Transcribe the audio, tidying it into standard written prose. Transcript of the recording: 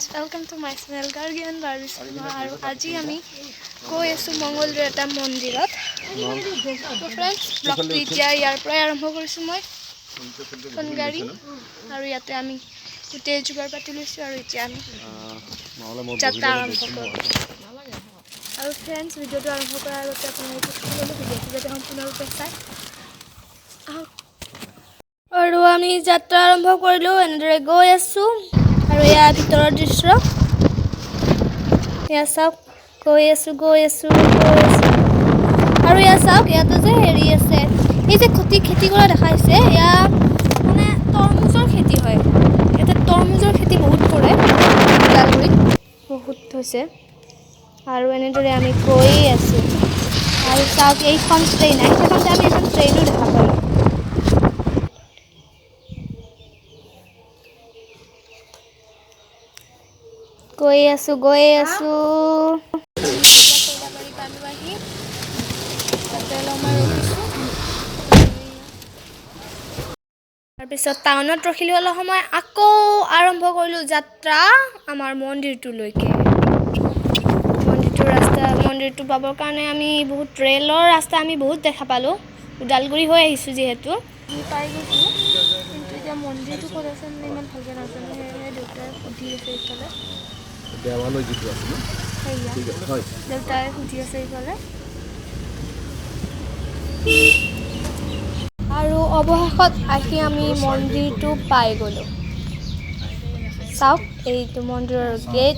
friends, welcome to my channel Guardian Barbie Cinema. আৰু আজি আমি গৈ আছো মঙ্গলদৈ এটা মন্দিৰত। তো friends, ব্লগটো এতিয়া ইয়াৰ পৰা আৰম্ভ কৰিছো মই গাড়ী আৰু ইয়াতে আমি গোটেই যোগাৰ পাতি লৈছো আৰু এতিয়া আমি যাত্ৰা আৰম্ভ কৰিম। আৰু friends, ভিডিঅ'টো আৰম্ভ কৰাৰ আগতে আপোনালোকে ভিডিঅ'টো যাতে সম্পূৰ্ণৰূপে চাই আৰু আমি যাত্ৰা আৰম্ভ কৰিলো। এনেদৰে গৈ আছো আৰু ইয়াৰ ভিতৰৰ দৃশ্য এয়া চাওক। গৈ আছো আৰু এয়া চাওক, ইয়াতে যে হেৰি আছে, এই যে খেতি কৰা দেখাইছে, এয়া মানে তৰমুজৰ খেতি হয়। ইয়াতে তৰমুজৰ খেতি বহুত কৰে ওদালগুৰিত, বহুত হৈছে। আৰু এনেদৰে আমি গৈ আছো আৰু চাওক এইখন ট্ৰেইন, সেইখনতে আমি এখন ট্ৰেইনো দেখা পালোঁ। গৈ আছো তাৰপিছত টাউনত ৰখিলো অলপ সময়, আকৌ আৰম্ভ কৰিলো যাত্ৰা আমাৰ মন্দিৰটোলৈকে। মন্দিৰটো পাবৰ কাৰণে আমি বহুত ৰেলৰ ৰাস্তা আমি বহুত দেখা পালোঁ। ওদালগুৰি হৈ আহিছোঁ যিহেতু পাই গৈছোঁ, কিন্তু এতিয়া মন্দিৰটো ক'ত আছে মানে ইমান ভালকৈ নাজানো। সেয়েহে দেউতাই সুধি আছে ইফালে, দেৱালয় যিটো আছে ন, দেউতাই সুধি আছে ইফালে। আৰু অৱশেষত আহি আমি মন্দিৰটো পাই গ'লোঁ। চাওক, এইটো মন্দিৰৰ গেট।